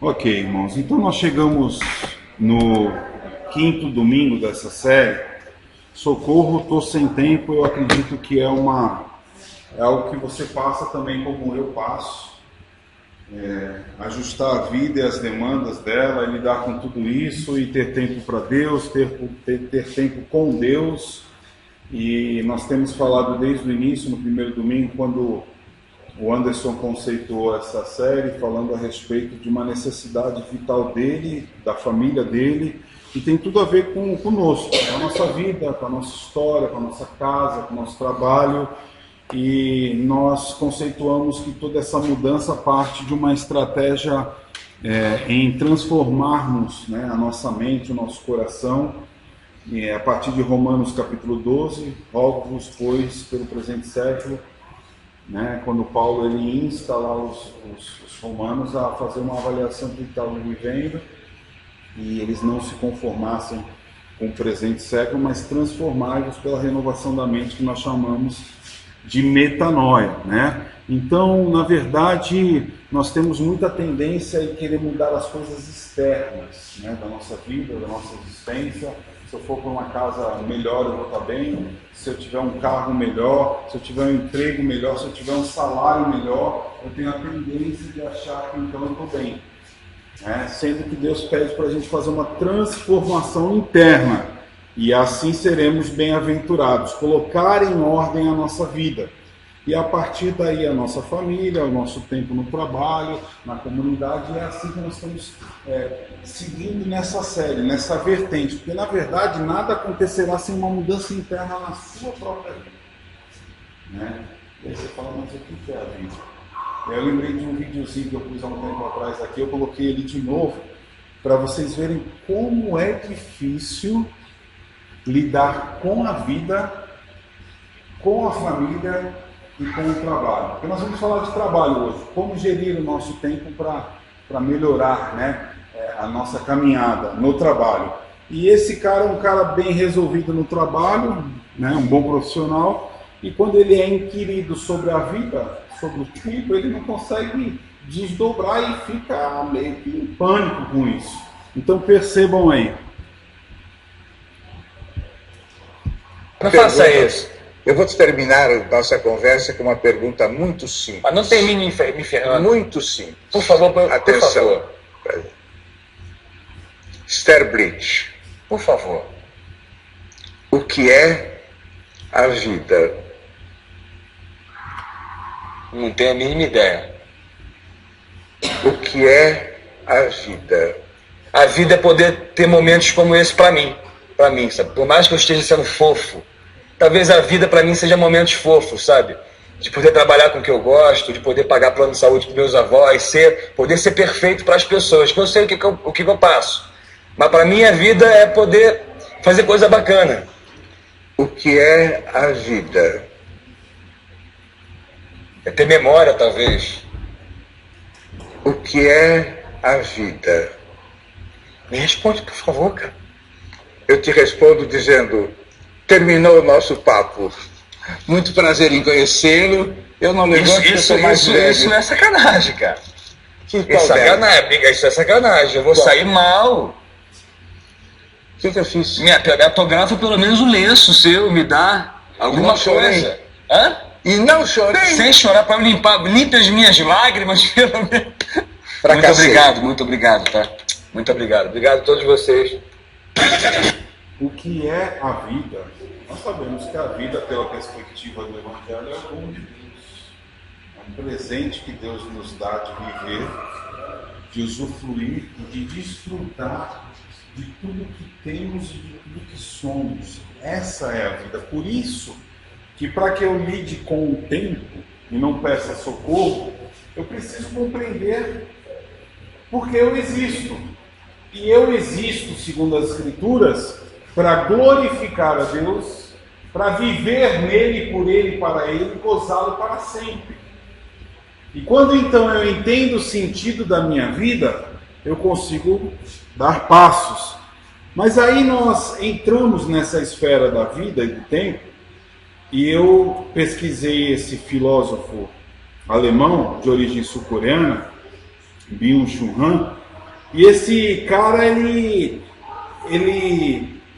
Ok, irmãos, então nós chegamos no quinto domingo dessa série. Socorro, estou sem tempo. Eu acredito que é algo que você passa também como eu passo. Ajustar a vida e as demandas dela, lidar com tudo isso e ter tempo para Deus, ter tempo com Deus. E nós temos falado desde o início, no primeiro domingo, quando o Anderson conceitou essa série, falando a respeito de uma necessidade vital dele, da família dele, e tem tudo a ver conosco, com a nossa vida, com a nossa história, com a nossa casa, com o nosso trabalho. E nós conceituamos que toda essa mudança parte de uma estratégia em transformarmos, né, a nossa mente, o nosso coração. E a partir de Romanos capítulo 12, rogo-vos, pois, pelo presente século, né, quando Paulo ele insta lá os romanos a fazer uma avaliação do que estavam vivendo, e eles não se conformassem com o presente século, mas transformados pela renovação da mente, que nós chamamos de metanoia, né? Então, na verdade, nós temos muita tendência em querer mudar as coisas externas, né, da nossa vida, da nossa existência. Se eu for para uma casa melhor, eu vou estar bem. Se eu tiver um carro melhor, se eu tiver um emprego melhor, se eu tiver um salário melhor, eu tenho a tendência de achar que então eu estou bem. Sendo que Deus pede para a gente fazer uma transformação interna. E assim seremos bem-aventurados, colocar em ordem a nossa vida. E a partir daí a nossa família, o nosso tempo no trabalho, na comunidade, é assim que nós estamos seguindo nessa série, nessa vertente. Porque na verdade nada acontecerá sem uma mudança interna na sua própria vida. Né? E aí você fala, mas o que é a vida? Eu lembrei de um videozinho que eu pus há um tempo atrás aqui, eu coloquei ele de novo, para vocês verem como é difícil lidar com a vida, com a família e com o trabalho. Porque nós vamos falar de trabalho hoje, como gerir o nosso tempo para melhorar, né, a nossa caminhada no trabalho. E esse cara é um cara bem resolvido no trabalho, né, um bom profissional, e quando ele é inquirido sobre a vida, sobre o tempo, ele não consegue desdobrar e fica meio que em pânico com isso. Então percebam aí. Não faça isso. Eu vou terminar a nossa conversa com uma pergunta muito simples. Mas não termine me ferrando. Muito simples. Por favor, atenção. Por favor. Esther Blitch. Por favor. O que é a vida? Não tenho a mínima ideia. O que é a vida? A vida é poder ter momentos como esse para mim. Para mim, sabe? Por mais que eu esteja sendo fofo, talvez a vida para mim seja momentos fofos, sabe? De poder trabalhar com o que eu gosto, de poder pagar plano de saúde para meus avós, poder ser perfeito para as pessoas, que eu sei o que eu passo. Mas para mim a vida é poder fazer coisa bacana. O que é a vida? É ter memória, talvez. O que é a vida? Me responde, por favor, cara. Eu te respondo dizendo: terminou o nosso papo. Muito prazer em conhecê-lo. Eu não levanto, eu sou mais velho. Isso é sacanagem, cara. É sacanagem, isso é sacanagem. Eu vou sair mal. O que eu fiz? Me autografa pelo menos um lenço seu, me dá alguma coisa. Hã? E não chorei. Sem chorar, para limpar, limpe as minhas lágrimas, pelo menos. Muito obrigado, tá? Muito obrigado. Obrigado a todos vocês. O que é a vida? Nós sabemos que a vida, pela perspectiva do Evangelho, é o dom de Deus. É um presente que Deus nos dá de viver, de usufruir e de desfrutar de tudo que temos e de tudo que somos. Essa é a vida. Por isso que, para que eu lide com o tempo e não peça socorro, eu preciso compreender porque eu existo. E eu existo, segundo as Escrituras, para glorificar a Deus, para viver nele, por ele, para ele, e gozá-lo para sempre. E quando então eu entendo o sentido da minha vida, eu consigo dar passos. Mas aí nós entramos nessa esfera da vida e do tempo, e eu pesquisei esse filósofo alemão de origem sul-coreana, Byung-Chul Han, E esse cara, ele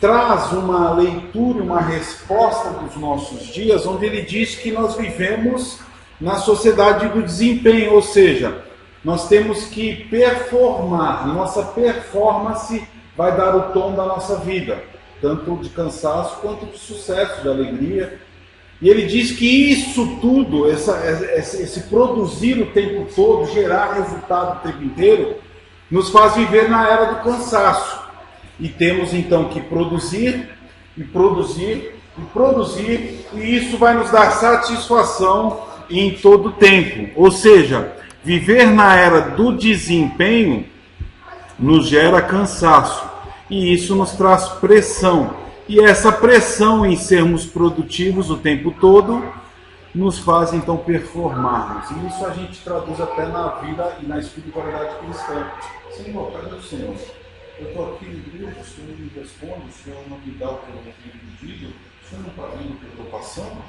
traz uma leitura, uma resposta dos nossos dias, onde ele diz que nós vivemos na sociedade do desempenho, ou seja, nós temos que performar, nossa performance vai dar o tom da nossa vida, tanto de cansaço quanto de sucesso, de alegria. E ele diz que isso tudo, esse produzir o tempo todo, gerar resultado o tempo inteiro, nos faz viver na era do cansaço. E temos então que produzir, e produzir, e produzir, e isso vai nos dar satisfação em todo o tempo. Ou seja, viver na era do desempenho nos gera cansaço, e isso nos traz pressão. E essa pressão em sermos produtivos o tempo todo nos faz então performarmos. E isso a gente traduz até na vida e na espiritualidade cristã. Senhor, cadê o Senhor? Eu estou aqui em Deus, o Senhor me responde, o Senhor não me dá o que eu tenho pedido, o Senhor não está vendo o que eu estou passando?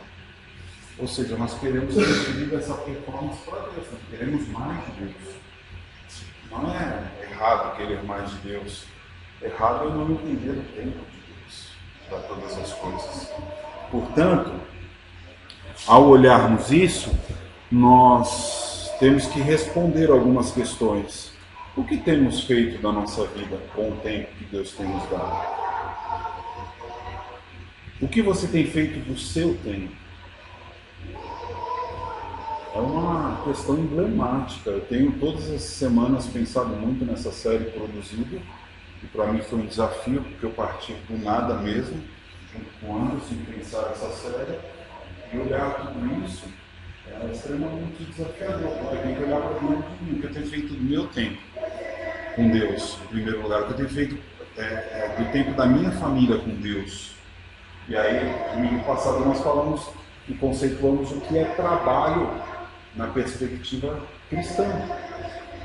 Ou seja, nós queremos transferir essa performance para Deus, nós queremos mais de Deus. Não é errado querer mais de Deus, errado é não entender o tempo de Deus para todas as coisas. Portanto, ao olharmos isso, nós temos que responder algumas questões. O que temos feito da nossa vida com o tempo que Deus tem nos dado? O que você tem feito do seu tempo? É uma questão emblemática. Eu tenho todas as semanas pensado muito nessa série produzida, e para mim foi um desafio, porque eu parti do nada mesmo, junto com Anderson, em pensar essa série, e olhar tudo isso é extremamente desafiador, porque eu tenho que olhar para dentro de mim, o que eu tenho feito do meu tempo com Deus, em primeiro lugar, o que eu tenho feito do tempo da minha família com Deus. E aí, domingo passado nós falamos e conceituamos o que é trabalho na perspectiva cristã.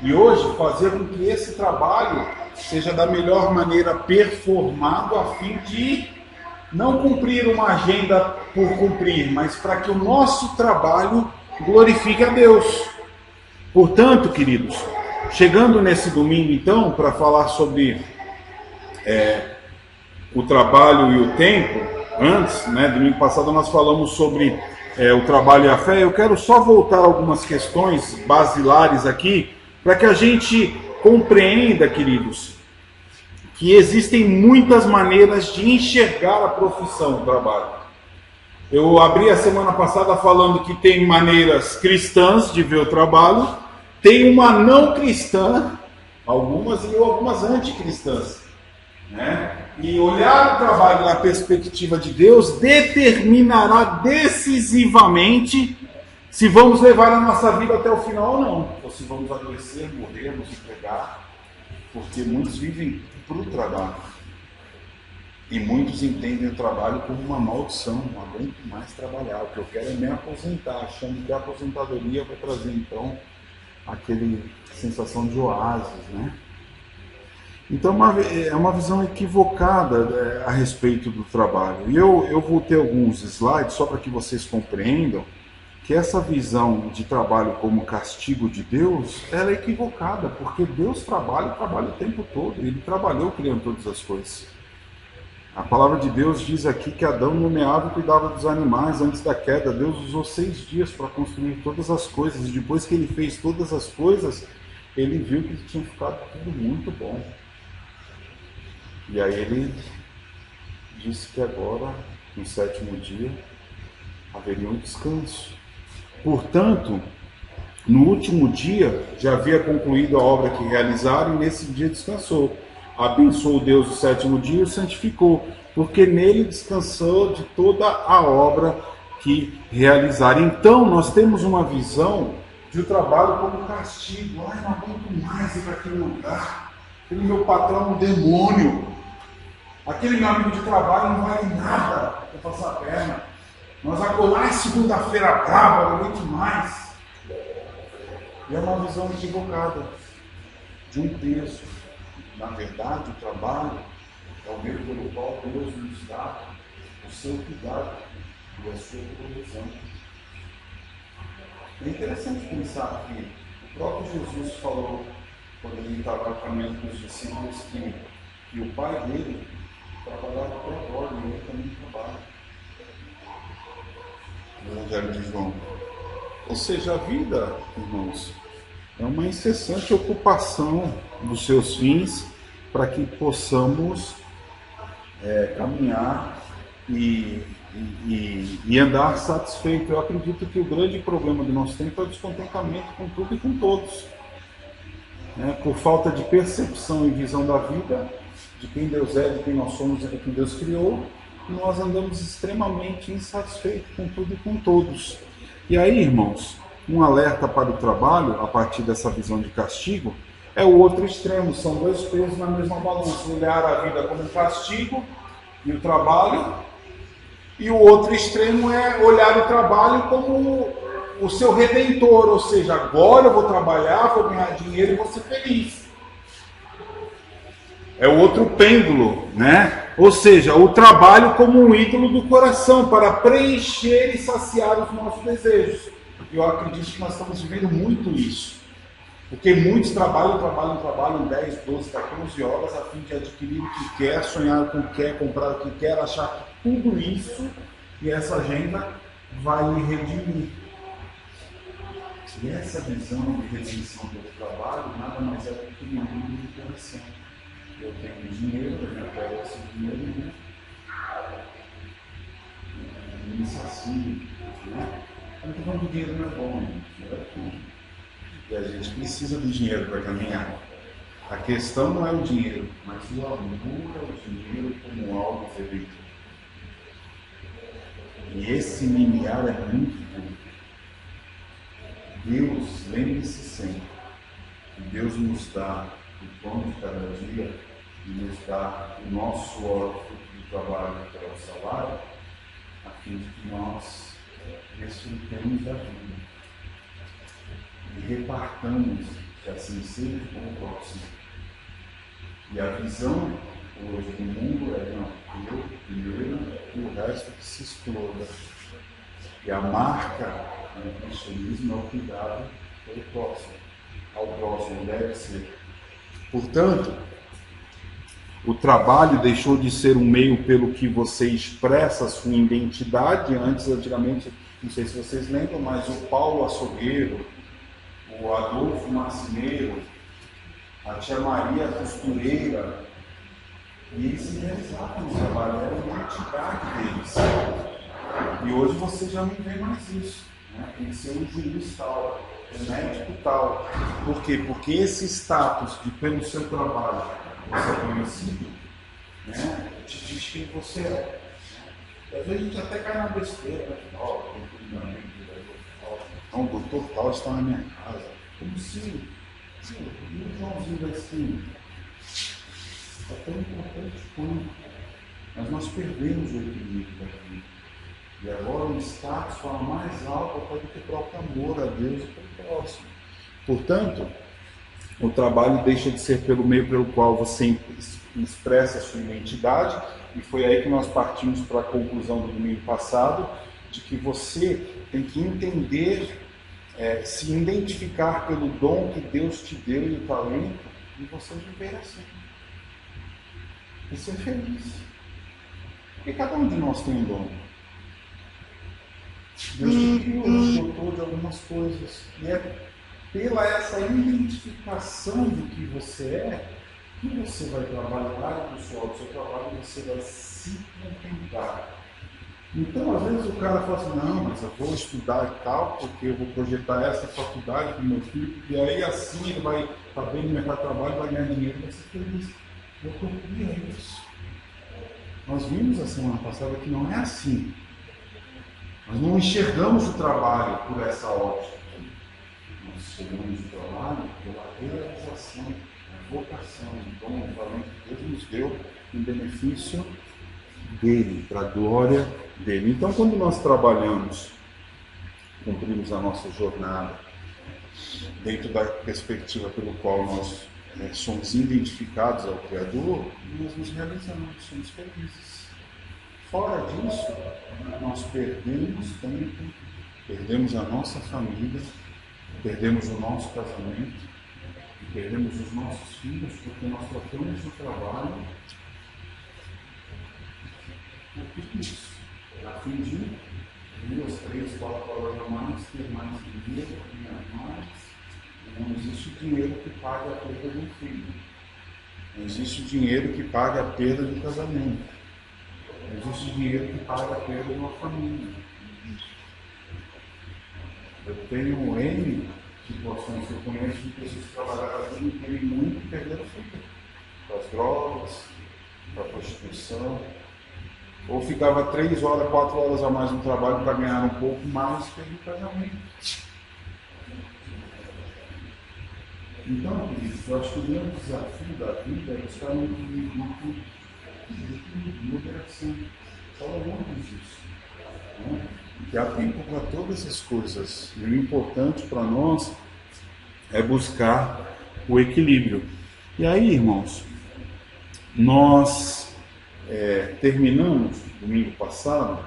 E hoje, fazer com que esse trabalho seja da melhor maneira performado, a fim de não cumprir uma agenda por cumprir, mas para que o nosso trabalho glorifique a Deus. Portanto, queridos, chegando nesse domingo, então, para falar sobre o trabalho e o tempo, antes, domingo passado nós falamos sobre o trabalho e a fé. Eu quero só voltar a algumas questões basilares aqui, para que a gente compreenda, queridos, que existem muitas maneiras de enxergar a profissão, o trabalho. Eu abri a semana passada falando que tem maneiras cristãs de ver o trabalho, tem uma não cristã, algumas e algumas anticristãs, E olhar o trabalho na perspectiva de Deus determinará decisivamente se vamos levar a nossa vida até o final ou não, ou se vamos adoecer, morrer, nos empregar, porque muitos vivem para o trabalho. E muitos entendem o trabalho como uma maldição, não aguento mais trabalhar, o que eu quero é me aposentar, achando que a aposentadoria vai trazer então aquele sensação de oásis, Então é uma visão equivocada a respeito do trabalho. E eu vou ter alguns slides só para que vocês compreendam que essa visão de trabalho como castigo de Deus, ela é equivocada, porque Deus trabalha o tempo todo, Ele trabalhou criando todas as coisas. A palavra de Deus diz aqui que Adão nomeava e cuidava dos animais antes da queda. Deus usou 6 dias para construir todas as coisas, e depois que Ele fez todas as coisas, Ele viu que tinha ficado tudo muito bom. E aí Ele disse que agora, no 7º dia, haveria um descanso. Portanto, no último dia, já havia concluído a obra que realizaram, e nesse dia descansou. Abençoou Deus o 7º dia e o santificou, porque nele descansou de toda a obra que realizaram. Então, nós temos uma visão de o trabalho como castigo. Ai, não aguento mais ir para aquele lugar. Aquele meu patrão é um demônio. Aquele meu amigo de trabalho não vale nada para passar a perna. Nós acordar segunda-feira brava, não aguento mais. E é uma visão equivocada de um peso. Na verdade, o trabalho é o meio pelo qual Deus nos dá o seu cuidado e a sua provisão. É interessante pensar que o próprio Jesus falou, quando ele estava caminhando com os discípulos que o pai dele trabalhava por agora, e ele também trabalha. No Evangelho de João. Ou seja, a vida, irmãos, é uma incessante ocupação dos seus fins para que possamos caminhar e andar satisfeito. Eu acredito que o grande problema do nosso tempo é o descontentamento com tudo e com todos. Por falta de percepção e visão da vida, de quem Deus é, de quem nós somos, de quem Deus criou, nós andamos extremamente insatisfeitos com tudo e com todos. E aí, irmãos, um alerta para o trabalho, a partir dessa visão de castigo, é o outro extremo. São dois pesos na mesma balança. Olhar a vida como castigo e o trabalho, e o outro extremo é olhar o trabalho como o seu redentor, ou seja, agora eu vou trabalhar, vou ganhar dinheiro e vou ser feliz. É o outro pêndulo, né? Ou seja, o trabalho como um ídolo do coração, para preencher e saciar os nossos desejos. E eu acredito que nós estamos vivendo muito isso. Porque muitos trabalham 10, 12, 14 horas a fim de adquirir o que quer, sonhar com o que quer, comprar o que quer, achar que tudo isso e essa agenda vai lhe redimir. E essa visão de redenção do trabalho nada mais é do que um ídolo do coração. Eu tenho dinheiro, eu quero esse dinheiro e me sacio. Né? Eu não estou falando que o dinheiro não é bom, dinheiro é tudo. E a gente precisa do dinheiro para caminhar. A questão não é o dinheiro, mas o amor ao dinheiro como algo redentor. E esse limiar é muito duro. Deus, lembre-se sempre, que Deus nos dá o pão de cada dia e nos dá o nosso suor do trabalho, que é o salário, a fim de que nós desfrutemos da vida e repartamos, que assim seja, com o próximo. E a visão hoje do mundo é, não, eu primeiro e o resto que se exploda. E a marca do cristianismo é o cuidado pelo próximo. Ao próximo deve ser. Portanto, o trabalho deixou de ser um meio pelo que você expressa a sua identidade. Antigamente, não sei se vocês lembram, mas o Paulo Açougueiro, o Adolfo Marceneiro, a tia Maria Costureira, e eles se realizavam no trabalho, era a identidade deles. E hoje você já não vê mais isso. Né? Tem que ser um juiz tal, um médico tal. Por quê? Porque esse status de pelo seu trabalho você é conhecido, né? Te diz quem você é. E às vezes a gente até cai na besteira, né? Então, o doutor tal está na minha casa. Como se o Joãozinho da esquina é tão importante quanto. Mas nós perdemos o equilíbrio da vida. E agora o status fala mais alto até do que o próprio amor a Deus e pelo próximo. Portanto, o trabalho deixa de ser pelo meio pelo qual você expressa a sua identidade, e foi aí que nós partimos para a conclusão do domingo passado, de que você tem que entender, se identificar pelo dom que Deus te deu e o talento, e você viver assim. E ser feliz. Porque cada um de nós tem um dom. Deus te criou, nos dotou de algumas coisas. E é pela essa identificação do que você é, que você vai trabalhar no seu trabalho, você vai se contentar. Então, às vezes o cara fala assim, não, mas eu vou estudar e tal, porque eu vou projetar essa faculdade para o meu filho, e aí assim ele vai estar bem no mercado de trabalho, vai ganhar dinheiro, vai ser feliz. Eu procuro isso. Nós vimos a semana passada que não é assim. Nós não enxergamos o trabalho por essa ótica. Nós enxergamos o trabalho pela realização, a vocação, o dom, o talento que Deus nos deu em benefício dele, para a glória dele. Então, quando nós trabalhamos, cumprimos a nossa jornada dentro da perspectiva pelo qual nós somos identificados ao Criador, nós nos realizamos, somos felizes. Fora disso, nós perdemos tempo, perdemos a nossa família, perdemos o nosso casamento, perdemos os nossos filhos porque nós trocamos o trabalho por tudo isso. A fim de 2, 3, 4 horas a mais, ter mais dinheiro, ganhar mais. Não existe dinheiro que pague a perda de um filho. Não existe dinheiro que pague a perda de um casamento. Não existe dinheiro que pague a perda de uma família. Eu tenho N situações que eu conheço de pessoas que trabalharam a vida inteira e muito perderam filho. Para as drogas, para a prostituição. Ou ficava 3 horas, 4 horas a mais no trabalho para ganhar um pouco mais pelo casamento. Então, queridos, eu acho que o grande desafio da vida é buscar um equilíbrio, moderação. Fala muito disso. Né? Que há tempo para todas as coisas. E o importante para nós é buscar o equilíbrio. E aí, irmãos, nós terminamos domingo passado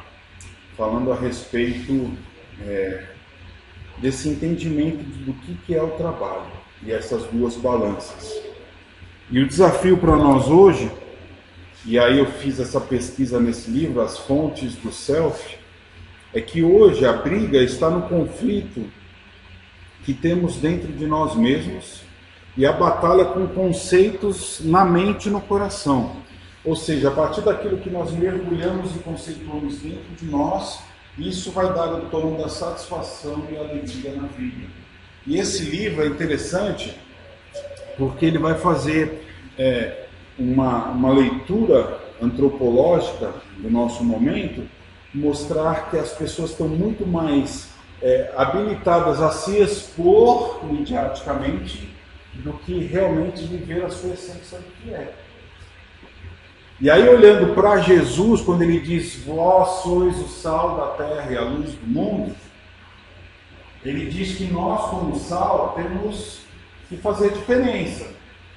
falando a respeito desse entendimento do que é o trabalho e essas duas balanças. E o desafio para nós hoje, e aí eu fiz essa pesquisa nesse livro, As Fontes do Self, é que hoje a briga está no conflito que temos dentro de nós mesmos e a batalha com conceitos na mente e no coração. Ou seja, a partir daquilo que nós mergulhamos e conceituamos dentro de nós, isso vai dar o tom da satisfação e alegria na vida. E esse livro é interessante porque ele vai fazer uma leitura antropológica do nosso momento, mostrar que as pessoas estão muito mais habilitadas a se expor mediaticamente do que realmente viver a sua essência do que é. E aí, olhando para Jesus, quando ele diz, vós sois o sal da terra e a luz do mundo, ele diz que nós, como sal, temos que fazer diferença.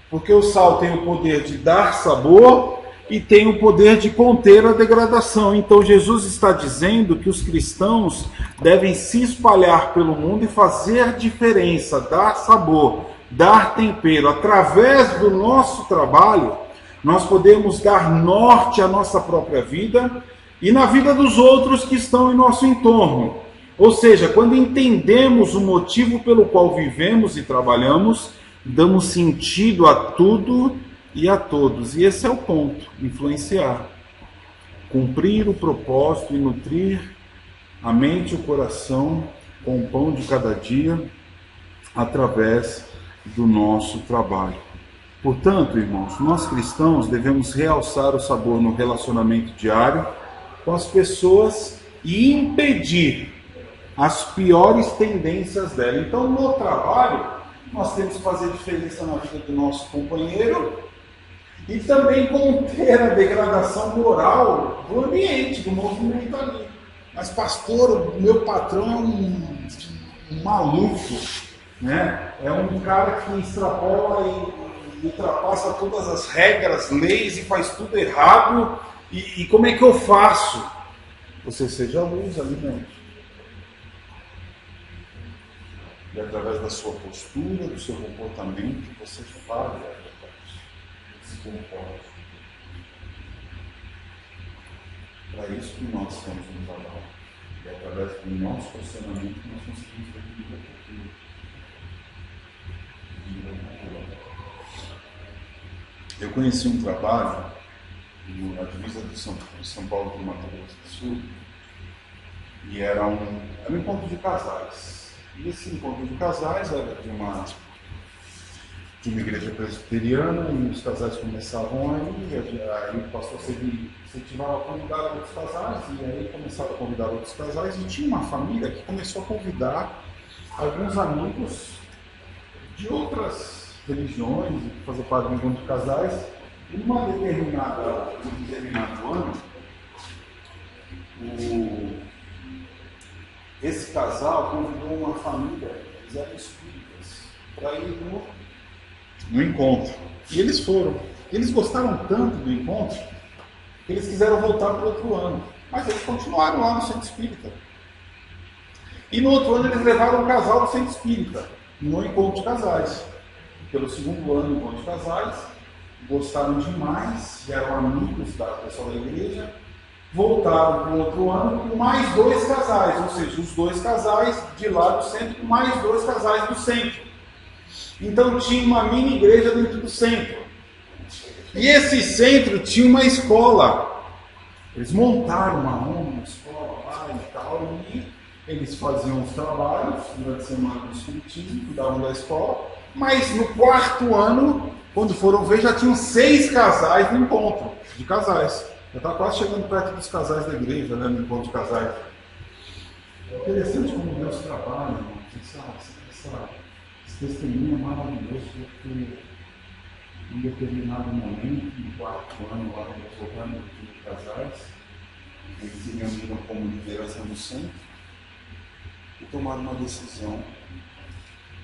Porque o sal tem o poder de dar sabor e tem o poder de conter a degradação. Então, Jesus está dizendo que os cristãos devem se espalhar pelo mundo e fazer diferença, dar sabor, dar tempero. Através do nosso trabalho, nós podemos dar norte à nossa própria vida e na vida dos outros que estão em nosso entorno. Ou seja, quando entendemos o motivo pelo qual vivemos e trabalhamos, damos sentido a tudo e a todos. E esse é o ponto, influenciar. Cumprir o propósito e nutrir a mente e o coração com o pão de cada dia através do nosso trabalho. Portanto, irmãos, nós cristãos devemos realçar o sabor no relacionamento diário com as pessoas e impedir as piores tendências dela. Então, no trabalho, nós temos que fazer diferença na vida do nosso companheiro e também conter a degradação moral do ambiente, do movimento ali. Mas, pastor, o meu patrão é um maluco, né? É um cara que extrapola e ultrapassa todas as regras, leis e faz tudo errado. E como é que eu faço? Você seja luz ali dentro. E através da sua postura, do seu comportamento, você fale, se comporte. Para isso que nós temos no trabalho. E através do nosso posicionamento nós conseguimos ter vida cultura. Eu conheci um trabalho na divisa de São Paulo com Mato Grosso do Sul, e era um encontro de casais. E esse encontro de casais era de uma igreja presbiteriana, e os casais começavam aí o pastor incentivava a convidar outros casais, e aí começaram a convidar outros casais, e tinha uma família que começou a convidar alguns amigos de outras religiões, fazer parte de um encontro de casais. Em um determinado ano, esse casal convidou uma família, eles eram espíritas, para ir no encontro. E eles foram. Eles gostaram tanto do encontro que eles quiseram voltar para o outro ano. Mas eles continuaram lá no centro espírita. E no outro ano eles levaram um casal do centro espírita, no encontro de casais. pelo segundo ano enquanto casais, gostaram demais, eram amigos da pessoa da igreja, voltaram para o outro ano com mais 2 casais, ou seja, os 2 casais de lá do centro com mais 2 casais do centro. Então tinha uma mini igreja dentro do centro. E esse centro tinha uma escola. Eles montaram uma escola lá e tal, e eles faziam os trabalhos durante a semana do espiritismo, cuidavam da escola, mas no 4º ano, quando foram ver, já tinham 6 casais no encontro de casais. Já está quase chegando perto dos casais da igreja, né, no encontro de casais. É interessante como Deus trabalha, irmão. Esse testemunho é maravilhoso, porque em determinado momento, no 4º ano, lá no programa de casais, eles se reuniram como liderança no centro e tomaram uma decisão,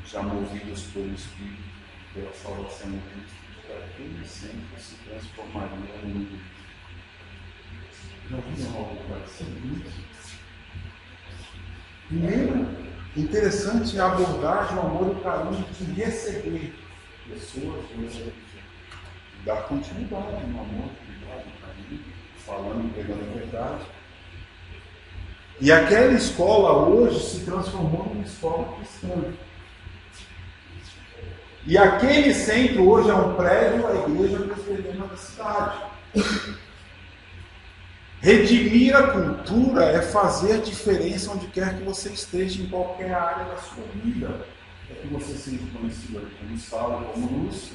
já movidos pelo Espírito, pela salvação de Cristo, de que aquele centro se transformaria em um igreja. Já viram algo parecido? Primeiro, interessante a abordagem, o amor e o carinho de receber pessoas, dar continuidade no amor, no carinho, falando, pegando a verdade. E aquela escola hoje se transformou numa escola cristã. E aquele centro hoje é um prédio, a igreja presbiteriana da cidade. Redimir a cultura é fazer diferença onde quer que você esteja, em qualquer área da sua vida. É que você seja conhecido como sal, como luz.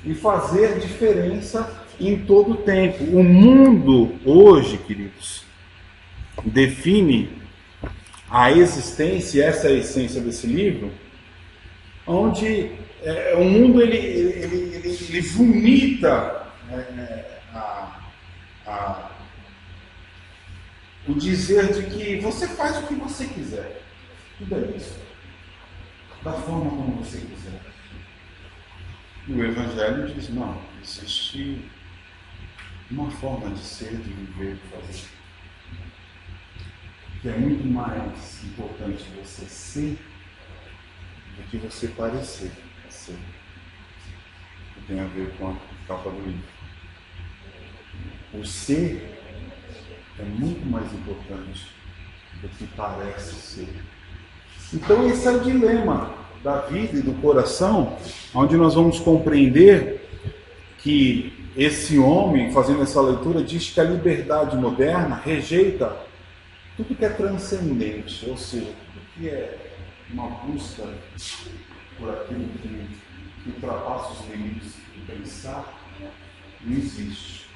E fazer diferença em todo o tempo. O mundo hoje, queridos, define a existência, essa é a essência desse livro, onde o mundo ele vomita o dizer de que você faz o que você quiser. Tudo é isso. Da forma como você quiser. E o Evangelho diz, não, existe uma forma de ser, de viver, de fazer. Que é muito mais importante você ser do que você parecer ser. Que tem a ver com a capa do livro. O ser é muito mais importante do que parece ser. Então esse é o dilema da vida e do coração, onde nós vamos compreender que esse homem, fazendo essa leitura, diz que a liberdade moderna rejeita tudo que é transcendente, ou seja, tudo que é uma busca por aquilo que ultrapassa os limites do pensar, não existe.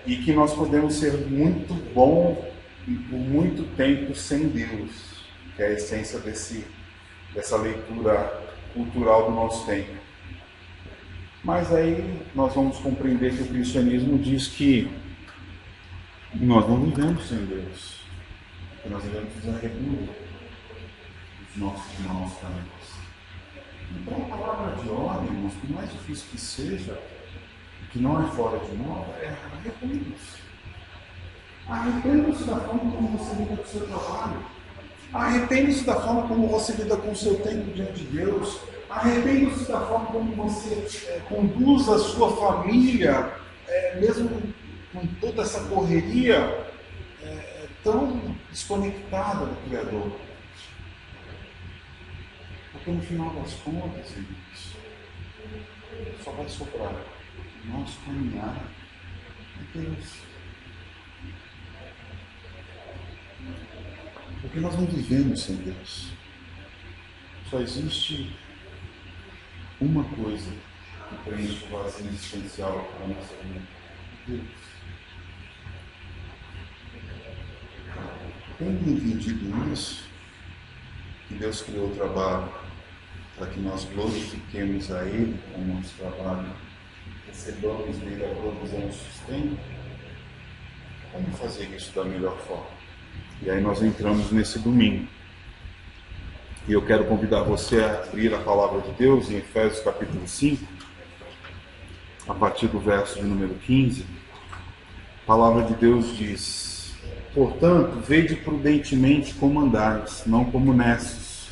E que nós podemos ser muito bom e por muito tempo sem Deus, que é a essência dessa leitura cultural do nosso tempo. Mas aí nós vamos compreender que o cristianismo diz que nós não vivemos sem Deus, que nós devemos fazer a república dos nossos maus caminhos. Então a palavra de ordem, irmãos, por mais difícil que seja, que não é fora de moda, é arrependa-se. Arrependa-se da forma como você lida com o seu trabalho. Arrependa-se da forma como você lida com o seu tempo diante de Deus. Arrependa-se da forma como você conduz a sua família, mesmo com toda essa correria tão desconectada do Criador. Porque no final das contas, irmãos, só vai sobrar nosso caminhar é Deus. Porque nós não vivemos sem Deus. Só existe uma coisa que preenche o vazio existencial para a nossa vida: Deus. Tendo entendido isso, que Deus criou o trabalho para que nós glorifiquemos a Ele com o nosso trabalho, recebamos nele a provisão e o sustento, como fazer isso da melhor forma? E aí nós entramos nesse domingo. E eu quero convidar você a abrir a palavra de Deus em Efésios capítulo 5, a partir do verso de número 15. A palavra de Deus diz: portanto, vede prudentemente como andais, não como necios,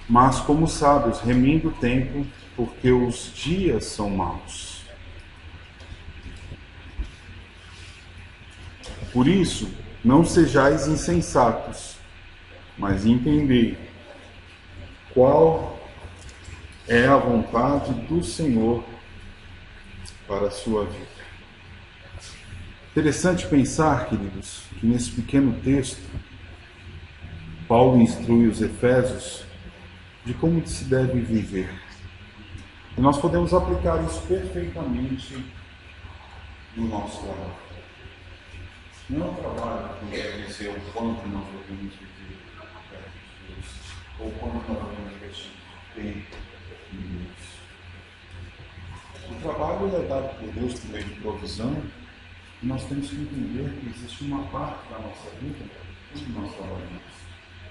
mas como sábios, remindo o tempo, porque os dias são maus. Por isso, não sejais insensatos, mas entendei qual é a vontade do Senhor para a sua vida. Interessante pensar, queridos, que nesse pequeno texto, Paulo instrui os Efésios de como se deve viver. E nós podemos aplicar isso perfeitamente no nosso trabalho. Não é um trabalho que deve dizer o quanto nós devemos viver perto de Deus, ou quanto nós devemos investir tempo em Deus. O trabalho é dado por Deus por meio de provisão, e nós temos que entender que existe uma parte da nossa vida onde nós trabalhamos.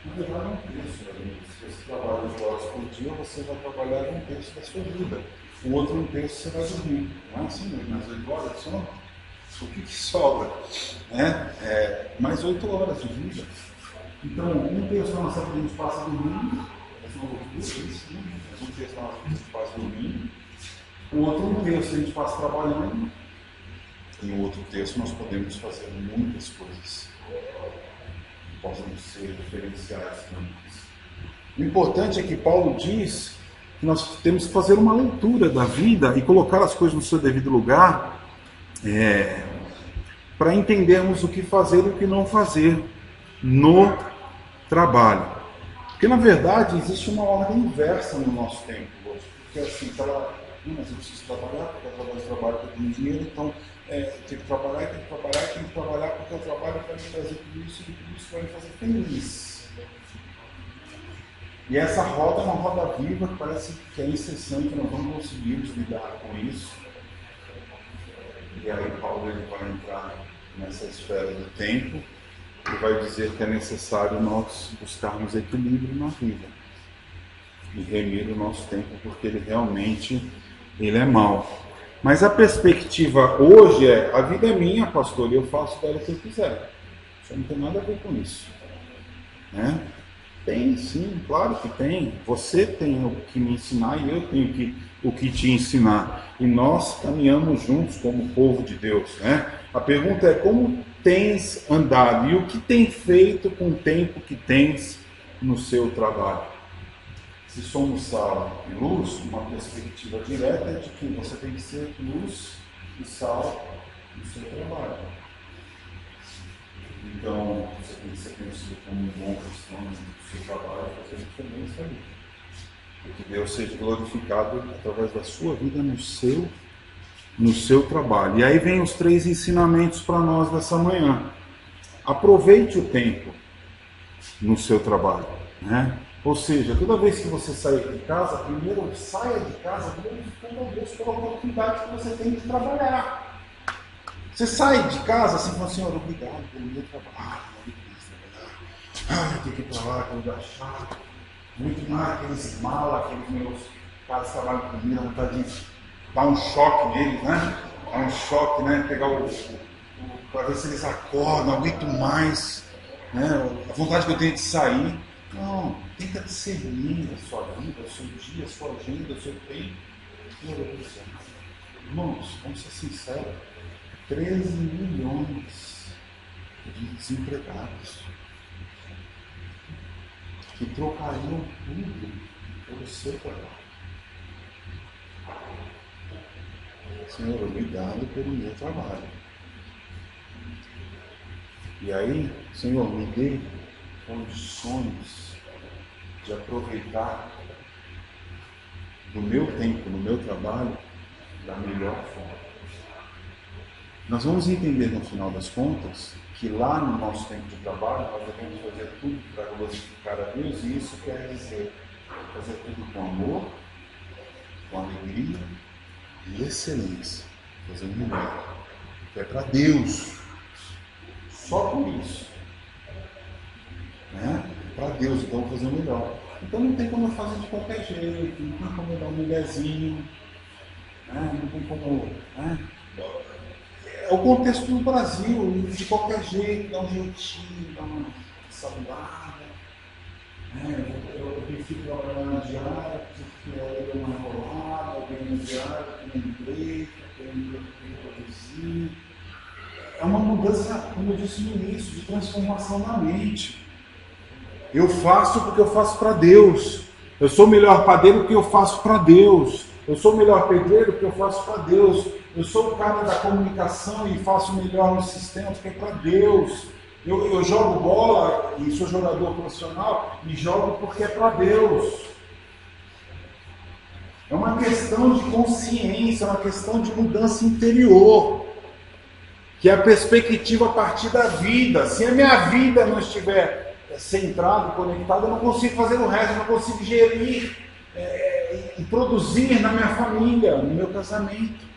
Na verdade, é um terço da vida. Se você trabalha 8 horas por dia, você vai trabalhar 1/3 da sua vida. O outro 1/3 você vai dormir. Não é assim, nas 8 horas só. O que sobra? Mais 8 horas de vida. Então, 1/3 da nossa vida a gente passa dormindo. Mas 1/3 da nossa vida a gente passa dormindo. O outro 1/3 a gente passa trabalhando. E o outro 1/3 nós podemos fazer muitas coisas que possam ser diferenciais também. O importante é que Paulo diz que nós temos que fazer uma leitura da vida e colocar as coisas no seu devido lugar, para entendermos o que fazer e o que não fazer no trabalho. Porque, na verdade, existe uma ordem inversa no nosso tempo hoje. Porque assim, mas eu preciso trabalhar, porque através do trabalho eu tenho dinheiro, então tem que trabalhar, porque o trabalho vai me trazer tudo isso, e tudo isso vai me fazer feliz. E essa roda é uma roda viva que parece que é incessante, nós não conseguimos lidar com isso. E aí Paulo ele vai entrar nessa esfera do tempo e vai dizer que é necessário nós buscarmos equilíbrio na vida e remir o nosso tempo, porque ele realmente é mau. Mas a perspectiva hoje a vida é minha, pastor, e eu faço dela o que eu quiser. Isso não tem nada a ver com isso. Tem sim, claro que tem. Você tem o que me ensinar e eu tenho o que te ensinar. E nós caminhamos juntos como povo de Deus. A pergunta é como tens andado e o que tem feito com o tempo que tens no seu trabalho. Se somos sal e luz, uma perspectiva direta é de que você tem que ser luz e sal no seu trabalho. Então, você tem que ser conhecido como um bom cristão no seu trabalho e fazer diferença ali. E que Deus seja glorificado através da sua vida no seu trabalho. E aí vem os 3 ensinamentos para nós dessa manhã. Aproveite o tempo no seu trabalho. Ou seja, toda vez que você sair de casa, primeiro saia de casa glorificando a Deus pela oportunidade que você tem de trabalhar. Você sai de casa assim, fala, Senhor, obrigado pelo meu trabalho. Eu tenho que ir para lá, que lugar chato. Muito mais aqueles malas, aqueles meus caras que trabalham comigo, a vontade de dar um choque neles, Dar um choque, Pegar para ver se eles acordam, aguento mais, A vontade que eu tenho de sair. Não, tenta discernir a sua vida, o seu dia, a sua agenda, o seu tempo. Irmãos, vamos ser sinceros, 13 milhões de desempregados que trocariam tudo pelo seu trabalho. Senhor, obrigado pelo meu trabalho. E aí, Senhor, me dê condições de aproveitar do meu tempo, no meu trabalho, da melhor forma. Nós vamos entender no final das contas que lá no nosso tempo de trabalho nós devemos fazer tudo para glorificar a Deus, e isso quer dizer fazer tudo com amor, com alegria e excelência, fazer o melhor, que é para Deus, só com isso. Para Deus, então fazer o melhor. Então não tem como eu fazer de qualquer jeito, não tem como eu dar um mulherzinho, não tem como. É o contexto do Brasil, de qualquer jeito, dar um jeitinho, dar uma saludada. Eu prefiro trabalhar na diária, porque aí eu não enrolado, eu ganho na diária, eu não emprego, eu tenho que produzir. É uma mudança, como eu disse no início, de transformação na mente. Eu faço porque eu faço para Deus. Eu sou o melhor padeiro porque eu faço para Deus. Eu sou o melhor pedreiro porque eu faço para Deus. Eu sou o cara da comunicação e faço melhor no sistema porque é para Deus. Eu jogo bola e sou jogador profissional e jogo porque é para Deus. É uma questão de consciência, é uma questão de mudança interior, que é a perspectiva a partir da vida. Se a minha vida não estiver centrada, conectada, eu não consigo fazer o resto, eu não consigo gerir e produzir na minha família, no meu casamento.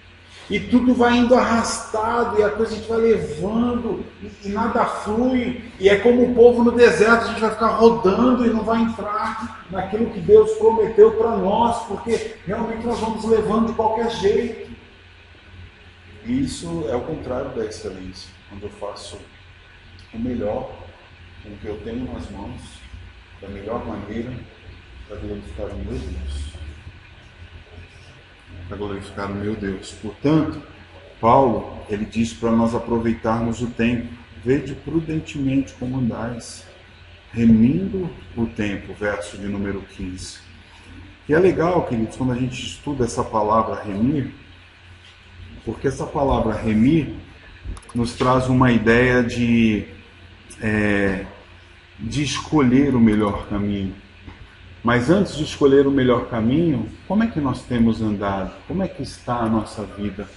E tudo vai indo arrastado, e a coisa a gente vai levando, e nada flui, e é como o povo no deserto, a gente vai ficar rodando e não vai entrar naquilo que Deus prometeu para nós, porque realmente nós vamos levando de qualquer jeito. E isso é o contrário da excelência, quando eu faço o melhor, com o que eu tenho nas mãos, da melhor maneira, para glorificar o meu Deus. Para glorificar o meu Deus. Portanto, Paulo, ele diz para nós aproveitarmos o tempo. Vede prudentemente como andais, remindo o tempo, verso de número 15. E é legal, queridos, quando a gente estuda essa palavra remir, porque essa palavra remir nos traz uma ideia de escolher o melhor caminho. Mas antes de escolher o melhor caminho, como é que nós temos andado? Como é que está a nossa vida?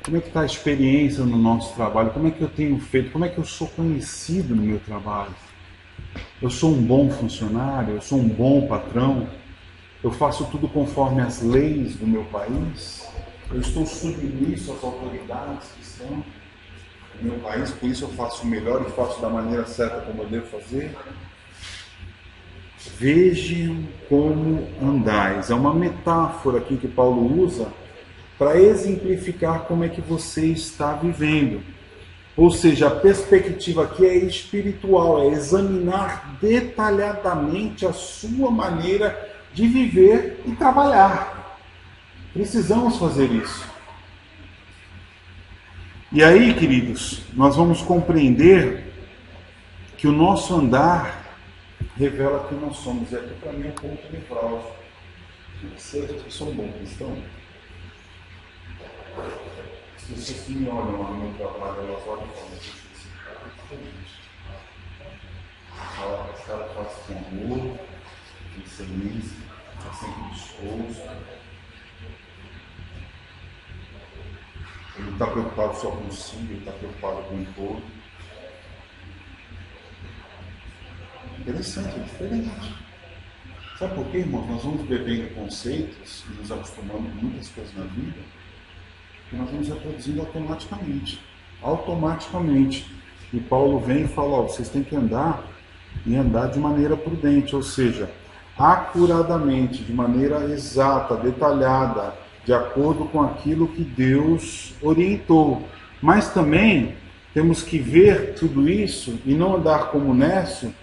Como é que está a experiência no nosso trabalho? Como é que eu tenho feito? Como é que eu sou conhecido no meu trabalho? Eu sou um bom funcionário? Eu sou um bom patrão? Eu faço tudo conforme as leis do meu país? Eu estou submisso às autoridades que estão no meu país, por isso eu faço o melhor e faço da maneira certa como eu devo fazer? Vejam como andais. É uma metáfora aqui que Paulo usa para exemplificar como é que você está vivendo. Ou seja, a perspectiva aqui é espiritual, é examinar detalhadamente a sua maneira de viver e trabalhar. Precisamos fazer isso. E aí, queridos, nós vamos compreender que o nosso andar revela quem nós somos. E aqui para mim é um ponto nevrálgico. Eu sou um bom cristão. As pessoas que me olham no meu trabalho, elas olham e falam, esse cara é diferente. Esse cara faz com amor, com excelência, está sempre disposto. Ele não está preocupado só consigo, ele está preocupado com o todo. Interessante, é diferente. Sabe por quê, irmãos? Nós vamos bebendo conceitos e nos acostumando com muitas coisas na vida que nós vamos reproduzindo automaticamente. E Paulo vem e fala, vocês têm que andar e andar de maneira prudente, ou seja, acuradamente, de maneira exata, detalhada, de acordo com aquilo que Deus orientou. Mas também temos que ver tudo isso e não andar como nécio,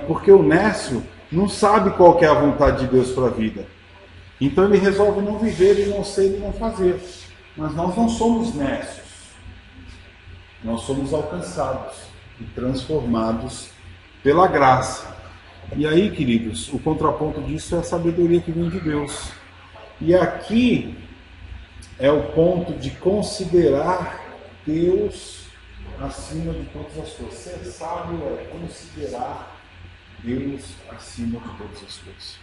porque o nécio não sabe qual que é a vontade de Deus para a vida. Então ele resolve não viver e não ser e não fazer. Mas nós não somos nécios. Nós somos alcançados e transformados pela graça. E aí, queridos, o contraponto disso é a sabedoria que vem de Deus. E aqui é o ponto de considerar Deus acima de todas as coisas. Ser sábio é considerar Deus acima de todas as coisas.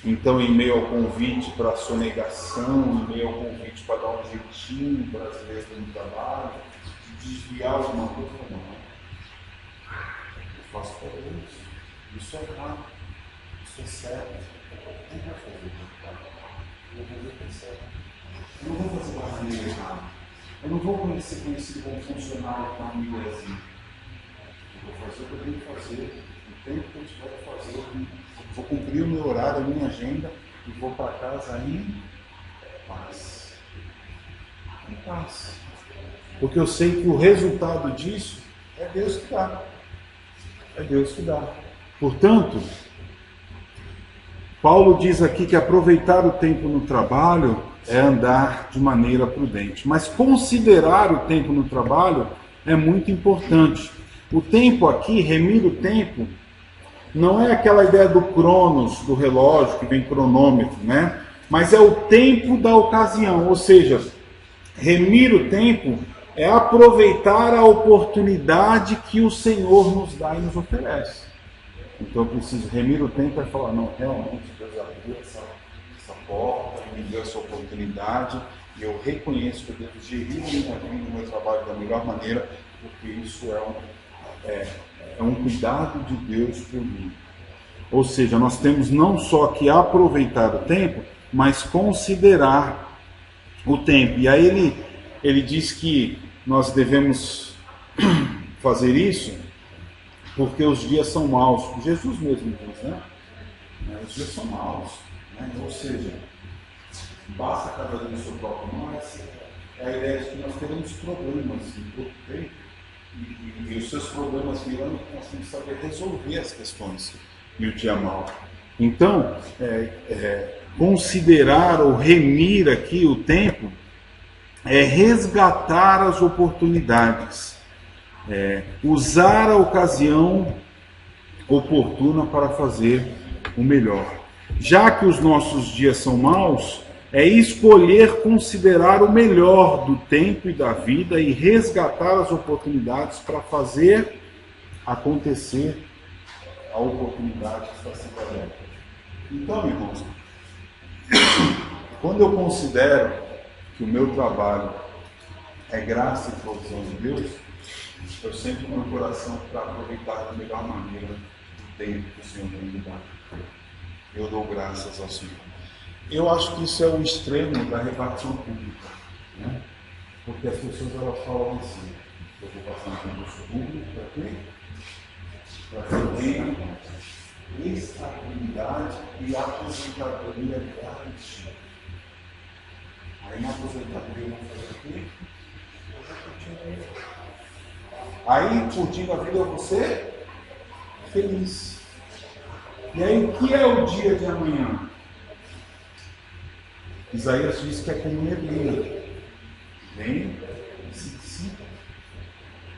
Então, em meio ao convite para a sonegação, em meio ao convite para dar um jeitinho brasileiro no trabalho, de desviar alguma coisa, não. Eu faço para Deus. Isso é errado. Isso é certo. Não vai fazer isso. Eu vou fazer o que é certo. Eu não vou fazer da maneira errada. Eu não vou ser conhecido como funcionário com a miguezinha. Eu vou fazer o que eu tenho que fazer, o tempo que eu tiver que fazer. Vou cumprir o meu horário, a minha agenda e vou para casa em paz. Em paz. Porque eu sei que o resultado disso é Deus que dá. É Deus que dá. Portanto, Paulo diz aqui que aproveitar o tempo no trabalho é andar de maneira prudente. Mas considerar o tempo no trabalho é muito importante. O tempo aqui, remir o tempo, não é aquela ideia do cronos, do relógio, que vem cronômetro, né? Mas é o tempo da ocasião, ou seja, remir o tempo é aproveitar a oportunidade que o Senhor nos dá e nos oferece. Então eu preciso remir o tempo e falar, não, realmente Deus abriu essa porta, me deu essa oportunidade, e eu reconheço que eu devo gerir a minha vida, o meu trabalho da melhor maneira, porque isso é um cuidado de Deus por mim. Ou seja, nós temos não só que aproveitar o tempo, mas considerar o tempo. E aí ele diz que nós devemos fazer isso porque os dias são maus. Jesus mesmo diz, né? Os dias são maus. Né? Ou seja, basta cada dia o seu próprio mal. É a ideia de que nós teremos problemas em pouco tempo. E os seus problemas virão, nós temos que saber resolver as questões e o dia mau. Então, considerar ou remir aqui o tempo é resgatar as oportunidades, usar a ocasião oportuna para fazer o melhor. Já que os nossos dias são maus, é escolher considerar o melhor do tempo e da vida e resgatar as oportunidades para fazer acontecer a oportunidade que está se fazendo. Então, irmãos, quando eu considero que o meu trabalho é graça e provisão de Deus, eu sempre no meu coração para aproveitar da melhor maneira o tempo que o Senhor tem me dado. Eu dou graças ao Senhor. Eu acho que isso é o extremo da repartição pública, né? Porque as pessoas elas falam assim, eu vou passar um concurso público para quê? Para que eu tenha estabilidade e aposentadoria garantida. Aí na aposentadoria eu vou fazer o quê? Eu vou curtir a vida. Aí curtindo a vida eu vou ser feliz. E aí o que é o dia de amanhã? Isaías diz que é como neblina. Vem e se dissipa.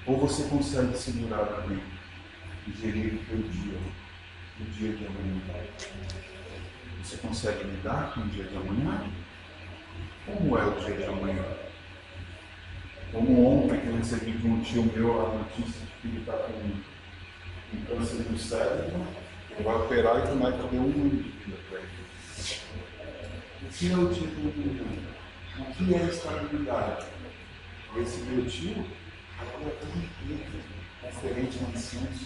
Ou você consegue segurar também e gerir o teu dia, o dia de amanhã? Você consegue lidar com o dia de amanhã? Como é o dia de amanhã? Como ontem que eu recebi de um tio meu a notícia de que ele está com um câncer do cérebro, ele vai operar e o médico deu 1 ano de vida para ele. O que é o dia de amanhã? O que é estabilidade? Esse meu tio, agora está inteiro, conferente em anciãos.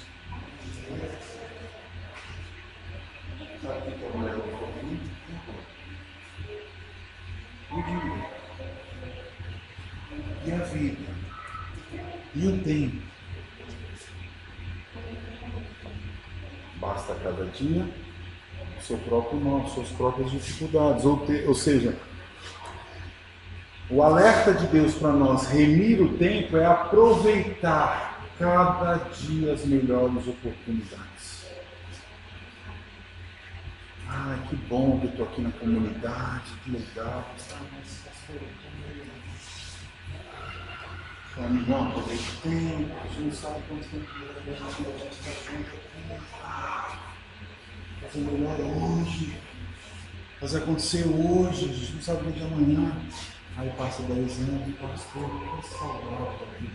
Sabe o que é o melhor do corpo? O dia. E a vida. E o tempo. Basta cada dia o seu próprio mal, suas próprias dificuldades. Ou seja, o alerta de Deus para nós remir o tempo é aproveitar cada dia as melhores oportunidades. Ah, que bom que eu estou aqui na comunidade, que legal. Amigão, aproveita o tempo, a gente não sabe quanto tempo a gente está junto aqui. Fazer melhor hoje, fazer acontecer hoje, a gente não sabe nem de amanhã. Aí passa 10 anos, pastor, que saudade aqui,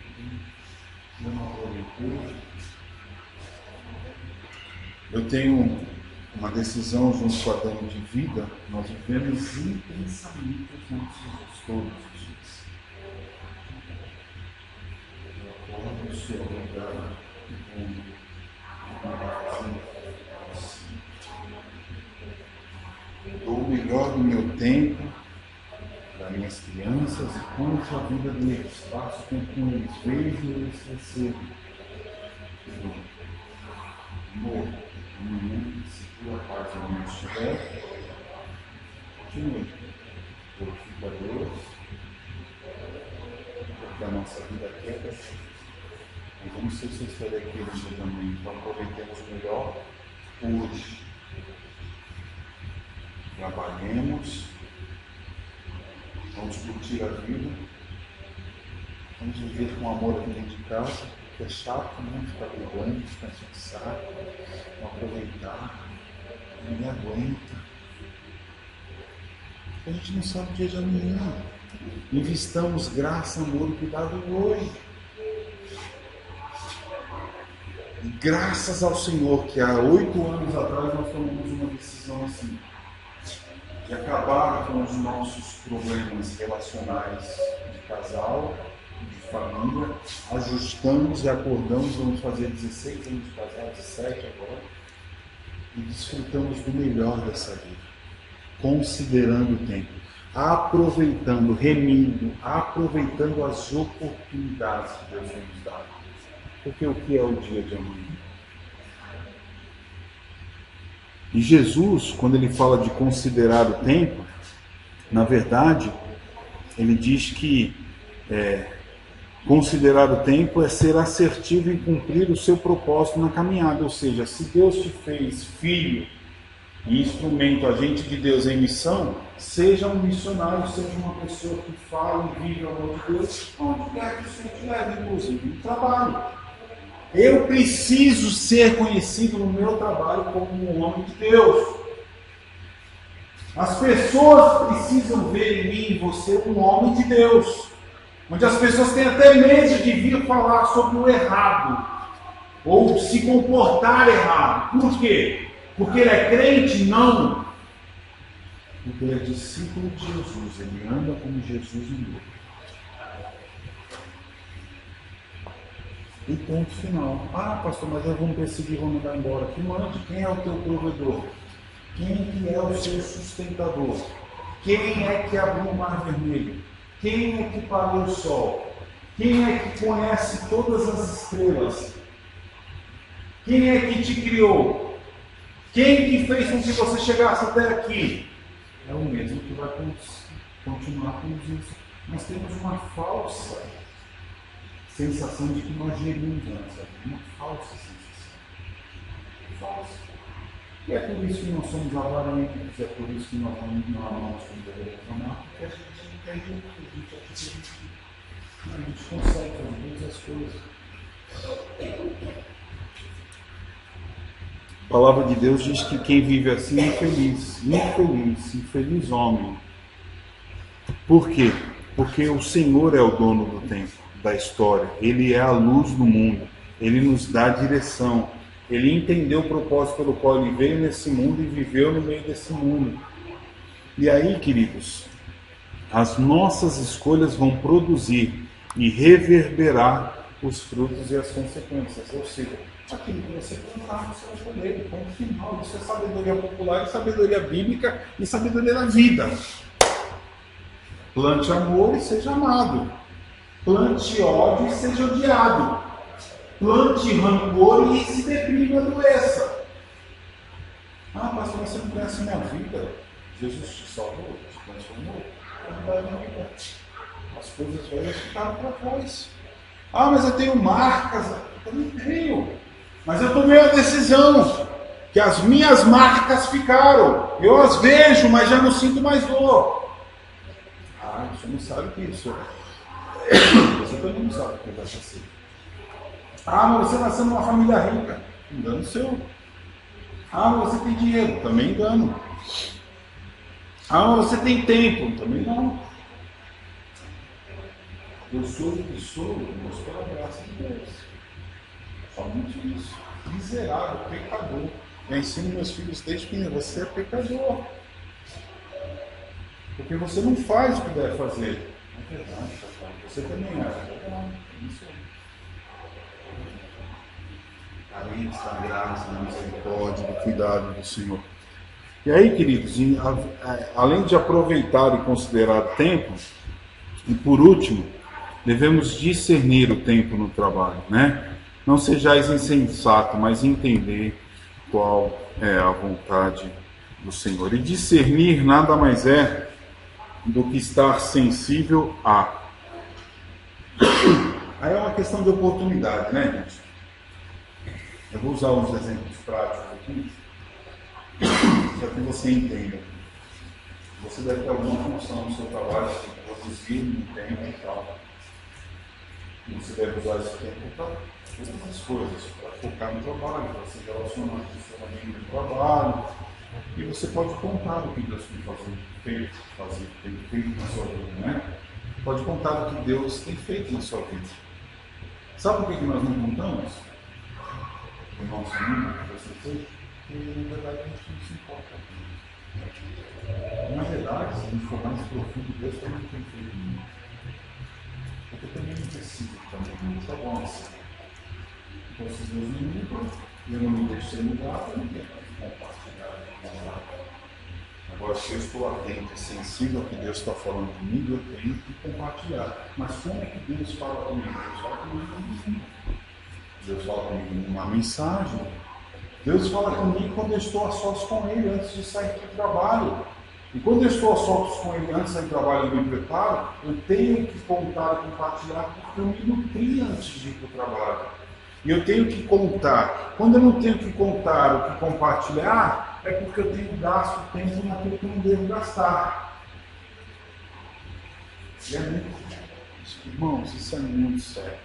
eu não aproveitei. Eu tenho uma decisão junto com a Dani de vida, nós vivemos intensamente os nossos todos os dias. Quando o Senhor me dá dou o melhor do meu tempo para minhas crianças e curto a vida deles, passo tempo com eles, vejo eles crescerem. Morro, amanhã, se tua parte não estiver, continue. Glorifica a Deus, porque a nossa vida aqui é perfeita. E vamos ser sinceros aqui no dia da manhã, então aproveitemos melhor hoje. Trabalhemos, vamos curtir a vida, vamos viver com amor aqui dentro de casa, que é chato, né? Ficar brigando, ficar enchendo de saco, não aproveitar, ninguém aguenta. A gente não sabe o dia de amanhã. Investamos graça, amor e cuidado hoje. E graças ao Senhor que há 8 anos atrás nós tomamos uma decisão assim, de acabar com os nossos problemas relacionais de casal, de família, ajustamos e acordamos, vamos fazer 16 anos de casal, 17 agora, e desfrutamos do melhor dessa vida, considerando o tempo, aproveitando, remindo, aproveitando as oportunidades que Deus tem nos dado. Porque o que é o dia de amanhã? E Jesus, quando ele fala de considerar o tempo, na verdade, ele diz que considerar o tempo é ser assertivo em cumprir o seu propósito na caminhada. Ou seja, se Deus te fez filho e instrumento, agente de Deus em missão, seja um missionário, seja uma pessoa que fala e vive o amor de Deus, onde quer que o Senhor te leve, inclusive no trabalho. Eu preciso ser conhecido no meu trabalho como um homem de Deus. As pessoas precisam ver em mim e você um homem de Deus. Onde as pessoas têm até medo de vir falar sobre o errado. Ou se comportar errado. Por quê? Porque ele é crente? Não. Porque ele é discípulo de Jesus. Ele anda como Jesus andou. E ponto final. Ah, pastor, mas eu vou me perseguir, vou mandar embora. Que mande. Quem é o teu provedor? Quem que é o seu sustentador? Quem é que abriu o mar vermelho? Quem é que parou o sol? Quem é que conhece todas as estrelas? Quem é que te criou? Quem que fez com que você chegasse até aqui? É o mesmo que vai continuar conduzindo. Nós temos uma falsa sensação de que nós gerimos antes, uma falsa sensação. Falsa. E é por isso que nós somos avarentos, é por isso que nós não amamos como deveríamos amar, porque a gente não entende a gente consegue fazer as coisas. A palavra de Deus diz que quem vive assim é infeliz, infeliz homem. Por quê? Porque o Senhor é o dono do tempo, da história. Ele é a luz do mundo. Ele nos dá direção. Ele entendeu o propósito pelo qual ele veio nesse mundo e viveu no meio desse mundo. E aí, queridos, as nossas escolhas vão produzir e reverberar os frutos e as consequências. Ou seja, aquilo que você plantar, você vai colher. Ponto final. Isso é sabedoria popular, sabedoria bíblica e sabedoria da vida. Plante amor e seja amado. Plante ódio e seja odiado. Plante rancor e se deprime a doença. Ah, pastor, você não conhece a minha vida. Jesus te salvou, te transformou. As coisas velhas ficaram para trás. Ah, mas eu tenho marcas. Eu não tenho. Mas eu tomei a decisão que as minhas marcas ficaram. Eu as vejo, mas já não sinto mais dor. Ah, você não sabe disso. Você também não sabe o que vai ser. Ah, mas você nasceu numa família rica. Engano seu. Ah, mas você tem dinheiro. Também engano. Ah, mas você tem tempo. Também não. Eu sou o que sou, mas pela graça de Deus. Somente isso. Miserável, pecador. Eu ensino meus filhos desde que você é pecador. Porque você não faz o que deve fazer. É verdade, papai. Você também é. É verdade. Isso aí. Carentes da graça, da misericórdia, do cuidado do Senhor. E aí, queridos, além de aproveitar e considerar o tempo, e por último, devemos discernir o tempo no trabalho, né? Não sejais insensato, mas entender qual é a vontade do Senhor. E discernir nada mais é do que estar sensível a. Aí é uma questão de oportunidade, né, gente? Eu vou usar uns exemplos práticos aqui. para que você entenda. Você deve ter alguma função no seu trabalho, você tem que produzir no tempo e tal. E você deve usar esse tempo para outras coisas, para focar no trabalho, para se relacionar com o seu amigo no trabalho. E você pode contar o que Deus tem feito na sua vida, né? Pode contar o que Deus tem feito na sua vida. Sabe por que nós não contamos? O nosso amigo que você fez? Porque na verdade a gente não se importa com isso. Na verdade, se a gente for mais profundo, Deus também tem feito muito. Porque eu também não preciso também, tá bom assim. Então, se Deus me mudam, eu não me deixo ser mudado, eu não tenho que compartilhar com ela. Agora, se eu estou atento e sensível ao que Deus está falando comigo, eu tenho que compartilhar. Mas como é que Deus fala comigo? Deus fala comigo. Deus fala comigo numa mensagem. Deus fala comigo quando eu estou a sós com Ele antes de sair para o trabalho. E quando eu estou a sós com Ele antes de sair para o trabalho e me preparo, eu tenho que contar e compartilhar porque eu me nutri antes de ir para o trabalho. E eu tenho que contar. Quando eu não tenho que contar o que compartilhar, é porque eu tenho gasto tempo naquilo que eu não devo gastar. E é muito irmãos, isso é muito sério.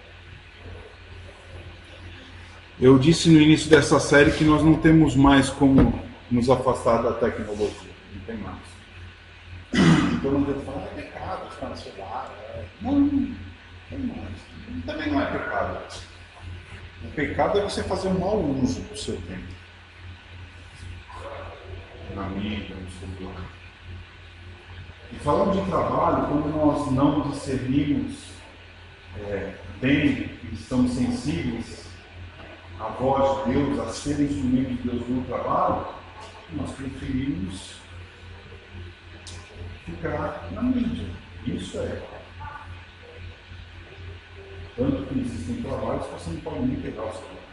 Eu disse no início dessa série que nós não temos mais como nos afastar da tecnologia. Não tem mais. Então não devo falar, é pecado ficar no celular. Não tem mais. Também não é pecado. O pecado é você fazer um mau uso do seu tempo. Na mídia, no celular. E falando de trabalho, quando nós não discernimos bem e estamos sensíveis à voz de Deus, a ser instrumento de Deus no trabalho, nós preferimos ficar na mídia. Isso é. Tanto que existem trabalhos que você não pode nem pegar o celular.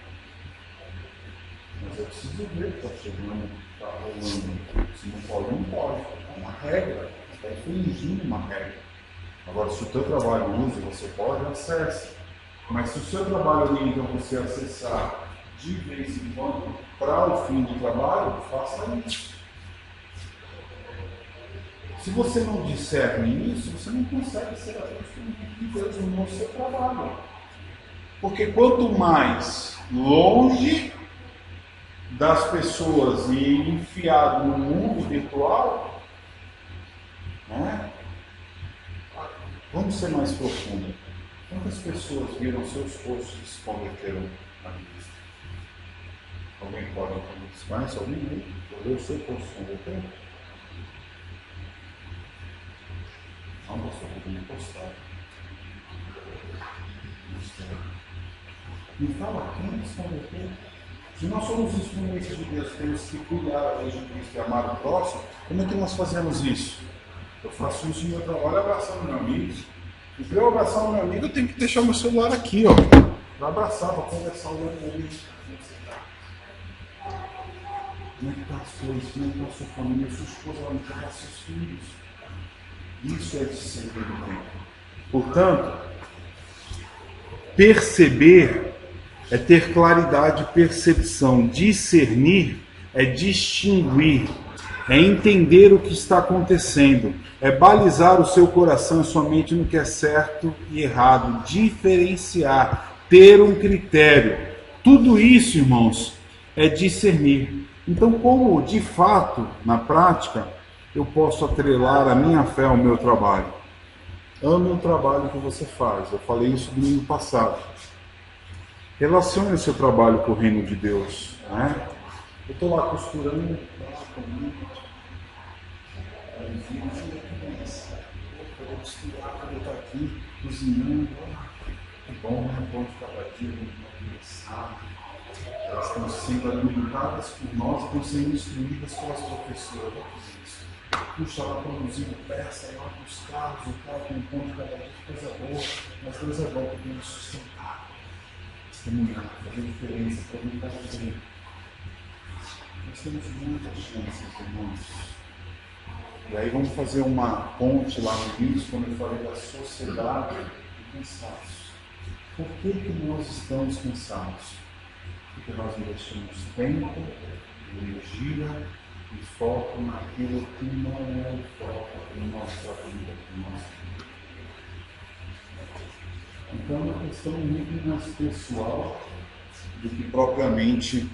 Mas é preciso ver o que está chegando, está rolando. Se não pode, não pode. É uma regra. Está infringindo uma regra. Agora, se o teu trabalho usa e você pode, acesse. Mas se o seu trabalho orienta você a acessar de vez em quando para o fim do trabalho, faça isso. Se você não discerne isso, você não consegue ser instrumento de Deus no seu trabalho. Porque quanto mais longe das pessoas e enfiado no mundo virtual, né? Vamos ser mais profundo. Quantas pessoas viram seus posts e se converteram na Cristo? Alguém pode entender isso? Conhece alguém aí? Eu seu post se converteu? Não, pastor, eu tenho postado. Me fala, quem se converteu? Se nós somos instrumentos de Deus, temos que cuidar da lei de Cristo e amar o próximo, como é que nós fazemos isso? Eu faço isso no meu trabalho abraçando meu amigo. E para eu abraçar o meu amigo, eu tenho que deixar meu celular aqui, ó. Para abraçar, para conversar o meu amigo. Como é que está as coisas? Como é que está a sua família? Sua esposa vai enterrar seus filhos. Isso é discernir o tempo. Portanto, perceber é ter claridade de percepção. Discernir é distinguir, é entender o que está acontecendo, é balizar o seu coração e sua mente no que é certo e errado, diferenciar, ter um critério. Tudo isso, irmãos, é discernir. Então, como de fato, na prática, eu posso atrelar a minha fé ao meu trabalho? Ame o trabalho que você faz. Eu falei isso domingo passado. Relacione o seu trabalho com o reino de Deus. Né? Eu estou lá costurando, comigo. Eu vou costurar quando eu estou aqui cozinhando. É bom de cada dia, muito pensar. Elas estão sendo alimentadas por nós, estão sendo instruídas pelas professoras. Puxa, ela produzindo peça, ela com os carros, o carro com um ponto de cada vez, coisa boa, mas Deus é bom para nos sustentar, testemunhar, fazer diferença, para mim cada dia. Nós temos muitas chances, irmãos. E aí vamos fazer uma ponte lá no início, quando eu falei da sociedade do cansaço. Por que nós estamos cansados? Porque nós investimos tempo, energia, e foco naquilo que não é o foco da nossa vida, do nosso vida. Então é uma questão muito mais pessoal do que propriamente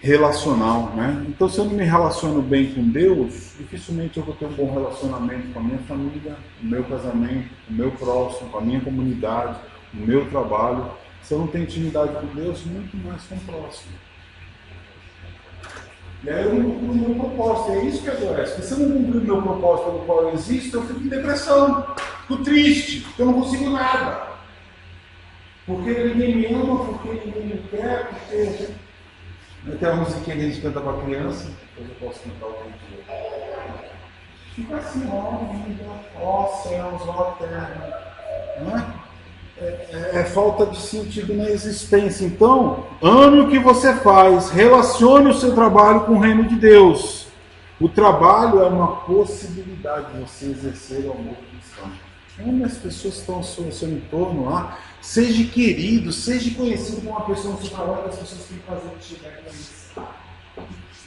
relacional, né? Então, se eu não me relaciono bem com Deus, dificilmente eu vou ter um bom relacionamento com a minha família, o meu casamento, o meu próximo, com a minha comunidade, o meu trabalho. Se eu não tenho intimidade com Deus, muito mais com o próximo. E aí eu não cumpro o meu propósito, é isso que adoece. Porque se eu não cumprir o meu propósito pelo qual eu existo, eu fico em depressão, fico triste, porque eu não consigo nada. Porque ninguém me ama, porque ninguém me quer, porque... Tem uma musiquinha que a gente canta para criança, depois eu posso cantar o dia. Fica assim, ó vida, ó céus, ó terra. Não é? É falta de sentido na existência. Então, ame o que você faz, relacione o seu trabalho com o reino de Deus. O trabalho é uma possibilidade de você exercer o amor cristão. Ame as pessoas que estão ao seu entorno lá. Seja querido, seja conhecido como uma pessoa no seu trabalho, as pessoas têm que fazer de chegar aqui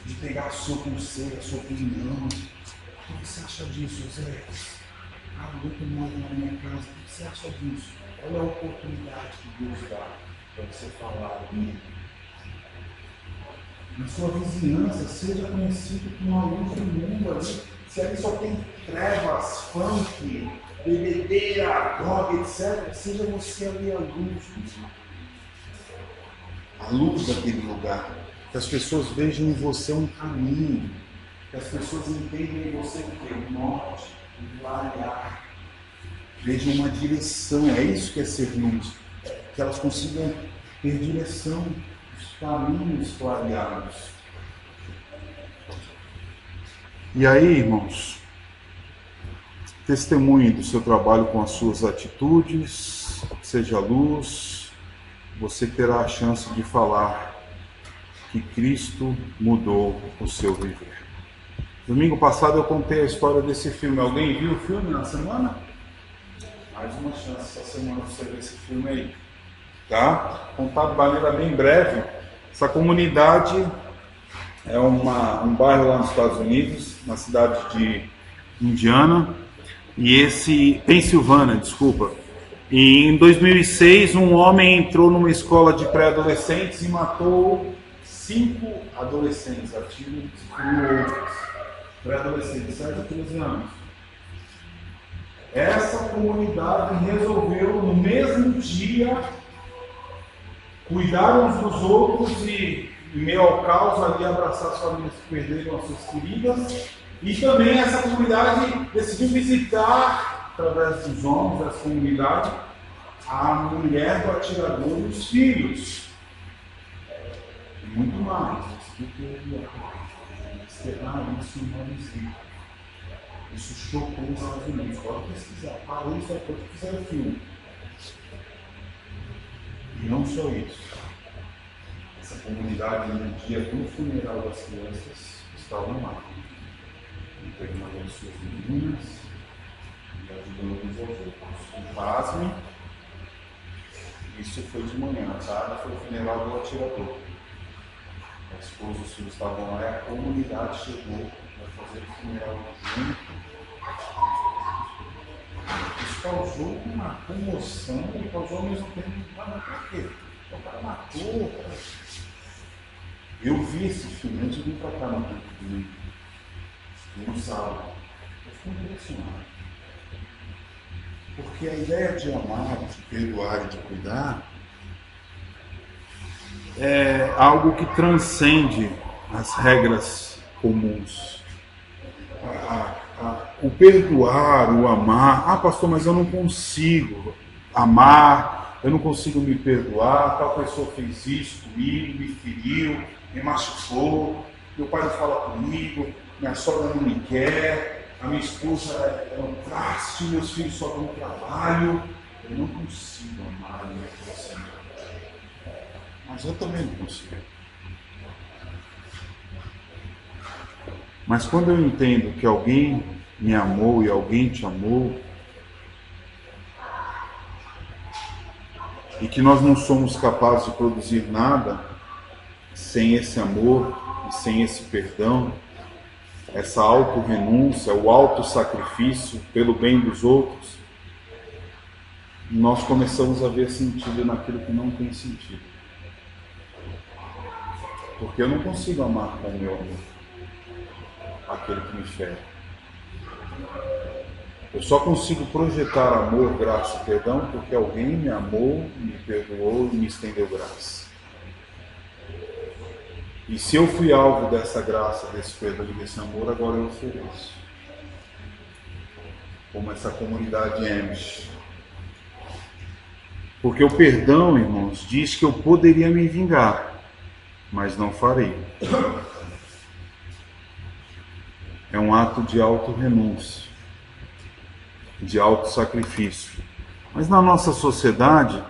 de pegar a sua conselho, a sua opinião. O que você acha disso, Zé? Muito mais na minha casa. O que você acha disso? Olha a oportunidade que Deus dá para você falar comigo. Na sua vizinhança, seja conhecido como uma luz do mundo ali. Se ali só tem trevas, funk, bebedeira, droga, etc., seja você ali a luz. A luz daquele lugar. Que as pessoas vejam em você um caminho. Que as pessoas entendam em você o que? O norte, o clarear. Vejam uma direção. É isso que é ser luz. Que elas consigam ter direção. Os caminhos clareados. E aí, irmãos, testemunhe do seu trabalho com as suas atitudes, seja luz, você terá a chance de falar que Cristo mudou o seu viver. Domingo passado eu contei a história desse filme. Alguém viu o filme na semana? Mais uma chance essa semana você ver esse filme aí. Tá? Contado de maneira bem breve. Essa comunidade é um bairro lá nos Estados Unidos, na cidade de Indiana, Pensilvânia, desculpa. E em 2006, um homem entrou numa escola de pré-adolescentes e matou 5 adolescentes, a tiro e destruiu outros. Pré-adolescentes, 7 a 13 anos. Essa comunidade resolveu, no mesmo dia, cuidar uns dos outros e, em meio ao caos, ali abraçar as famílias que perderam as suas queridas. E também essa comunidade decidiu visitar, através dos homens dessa comunidade, a mulher do atirador e os filhos. E muito mais. Externar isso no Brasil. Isso chocou os Estados Unidos. Pode pesquisar. Parou isso depois que fizeram o filme. E não só isso. Essa comunidade, no dia do funeral das crianças, estavam lá. Internando as suas meninas e ajudando uns aos outros. E pasmem, isso foi de manhã, à tarde foi o funeral do atirador. A esposa e os filhos estavam lá e a comunidade chegou para fazer o funeral junto. Isso causou uma comoção e causou ao mesmo tempo, mas para quê? O cara matou. Eu vi esse filme antes de vir para cá no domingo. No sábado. Eu fico impressionado. Porque a ideia de amar, de perdoar e de cuidar é algo que transcende as regras comuns. O perdoar, o amar. Pastor, mas eu não consigo amar, eu não consigo me perdoar. Tal pessoa fez isso comigo, me feriu, me machucou. Meu pai não fala comigo. Minha sogra não me quer, a minha esposa é um traste, meus filhos só dão trabalho. Eu não consigo amar a minha esposa. Mas eu também não consigo. Mas quando eu entendo que alguém me amou e alguém te amou, e que nós não somos capazes de produzir nada sem esse amor e sem esse perdão, essa auto-renúncia, o auto-sacrifício pelo bem dos outros, nós começamos a ver sentido naquilo que não tem sentido. Porque eu não consigo amar com o meu amor aquele que me fere. Eu só consigo projetar amor, graça e perdão porque alguém me amou, me perdoou e me estendeu graça. E se eu fui alvo dessa graça, desse perdão e desse amor, agora eu ofereço. Como essa comunidade Amish. Porque o perdão, irmãos, diz que eu poderia me vingar, mas não farei. É um ato de auto-renúncia, de auto-sacrifício. Mas na nossa sociedade,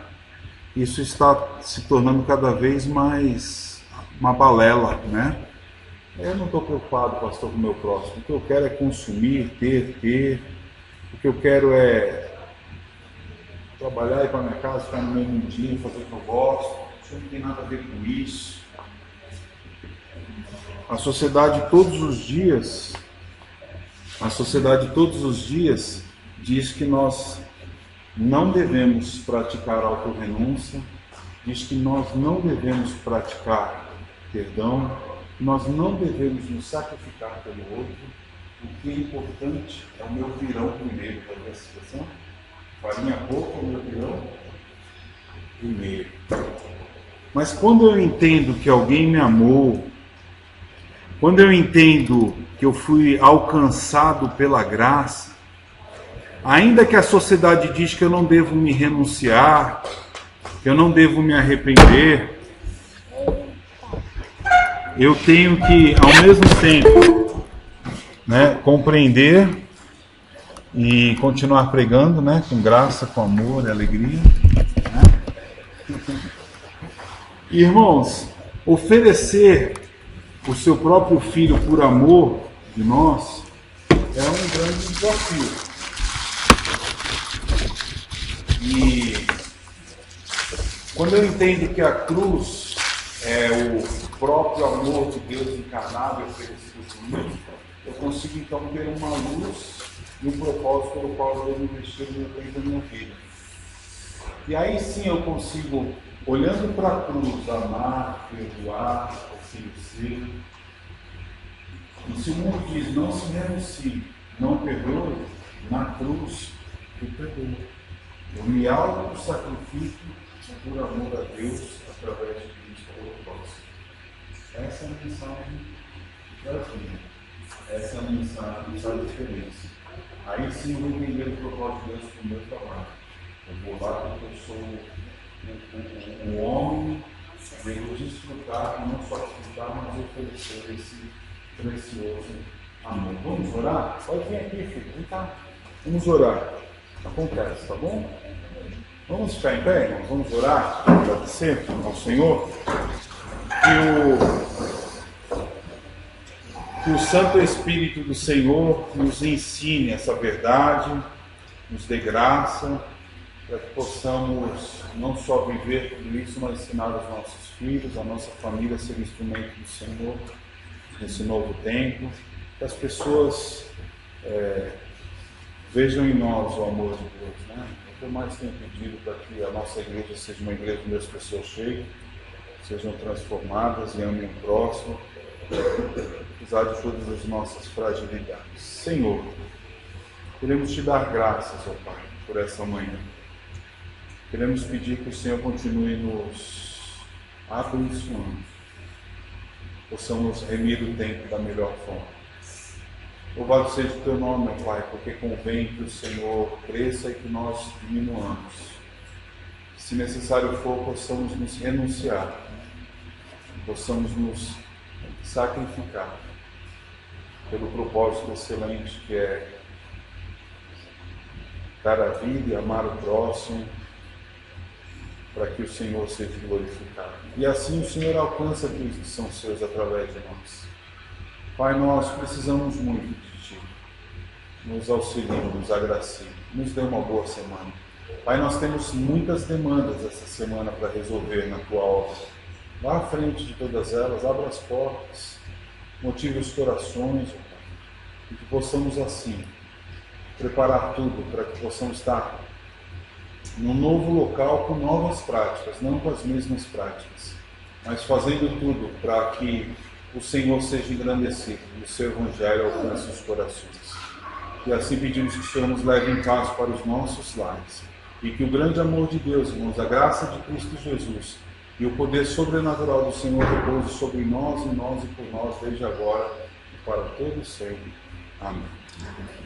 isso está se tornando cada vez mais uma balela, né? Eu não estou preocupado, pastor, com o meu próximo. O que eu quero é consumir, ter. O que eu quero é trabalhar, ir para minha casa, ficar no mesmo dia, fazer o que eu gosto. Isso não tem nada a ver com isso. A sociedade todos os dias diz que nós não devemos praticar autorrenúncia, diz que nós não devemos praticar perdão, nós não devemos nos sacrificar pelo outro. O que é importante é o meu pirão primeiro, vai ver essa expressão? Farinha pouco, o meu pirão primeiro. Mas quando eu entendo que alguém me amou, quando eu entendo que eu fui alcançado pela graça, ainda que a sociedade diz que eu não devo me renunciar, que eu não devo me arrepender, eu tenho que, ao mesmo tempo, compreender e continuar pregando, com graça, com amor e alegria. Irmãos, oferecer o seu próprio filho por amor de nós é um grande desafio. E quando eu entendo que a cruz é o próprio amor de Deus encarnado e oferecido por mim, eu consigo então ter uma luz e um propósito pelo qual Deus investiu no tempo da minha vida. E aí sim eu consigo, olhando para a cruz, amar, perdoar, oferecer. E se o mundo diz, não se renuncie, não perdoe, na cruz eu perdoo. Eu me auto-sacrifico por amor a Deus através de Cristo ao próximo. Essa é a mensagem da vida. Essa é a mensagem da diferença. Aí sim eu vou entender o propósito de Deus para o meu trabalho. Eu vou lá porque eu sou um homem, devo desfrutar, não só desfrutar, mas oferecer esse precioso amor. Vamos orar? Pode vir aqui, filho. Vem cá. Vamos orar. Acontece, tá bom? Vamos ficar em pé, irmãos? Vamos orar, agradecer ao Senhor. Que o Santo Espírito do Senhor nos ensine essa verdade, nos dê graça, para que possamos não só viver tudo isso, mas ensinar os nossos filhos, a nossa família a ser instrumento do Senhor nesse novo tempo. Que as pessoas vejam em nós o amor de Deus, O que eu mais tenho pedido para que a nossa igreja seja uma igreja onde as pessoas cheguem, sejam transformadas e amem o próximo, apesar de todas as nossas fragilidades. Senhor, queremos te dar graças, ó Pai, por essa manhã. Queremos pedir que o Senhor continue nos abençoando, possamos remir o tempo da melhor forma. Louvado seja o teu nome, Pai, porque convém que o Senhor cresça e que nós diminuamos. Se necessário for, possamos nos renunciar, possamos nos sacrificar pelo propósito excelente que é dar a vida e amar o próximo, para que o Senhor seja glorificado. E assim o Senhor alcança aqueles que são seus através de nós. Pai, nós precisamos muito de Ti. Nos auxilie, nos agracie, nos dê uma boa semana. Pai, nós temos muitas demandas essa semana para resolver na Tua obra. Vá à frente de todas elas, abra as portas, motive os corações, ó Pai, e que possamos assim preparar tudo para que possamos estar num novo local com novas práticas, não com as mesmas práticas, mas fazendo tudo para que o Senhor seja engrandecido e o seu Evangelho alcance os corações. E assim pedimos que o Senhor nos leve em paz para os nossos lares. E que o grande amor de Deus, irmãos, a graça de Cristo Jesus e o poder sobrenatural do Senhor repouse sobre nós e por nós, desde agora e para todos sempre. Amém.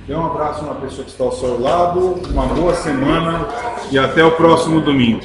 Dê um abraço na pessoa que está ao seu lado, uma boa semana e até o próximo domingo.